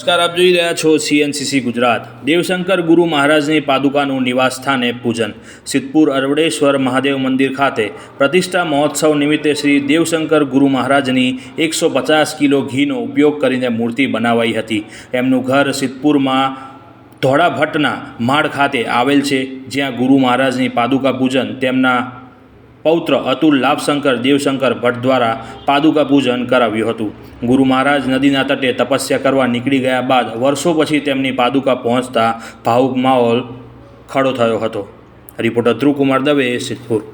નમસ્કાર, આપ જોઈ રહ્યા છો CNCC ગુજરાત। દેવશંકર ગુરુ મહારાજની પાદુકાનું નિવાસ સ્થાને પૂજન। સિદ્ધપુર અરવડેશ્વર મહાદેવ મંદિર ખાતે પ્રતિષ્ઠા મહોત્સવ નિમિત્તે શ્રી દેવશંકર ગુરુ મહારાજની 150 કિલો ઘીનો ઉપયોગ કરીને મૂર્તિ બનાવાઈ હતી। એમનું ઘર સિદ્ધપુરમાં ધોળાભટ્ટના માળ ખાતે આવેલ છે, જ્યાં ગુરુ મહારાજની પાદુકા પૂજન તેમના પૌત્ર અતુલ લાભશંકર દેવશંકર ભટ્ટ દ્વારા પાદુકા પૂજન કરાવ્યું હતું। ગુરુ મહારાજ નદીના તટે તપસ્યા કરવા નીકળી ગયા બાદ વર્ષો પછી તેમની પાદુકા પહોંચતા ભાવુક માહોલ ખડો થયો હતો। રિપોર્ટર ધ્રુવ કુમાર દવે, સિદ્ધપુર।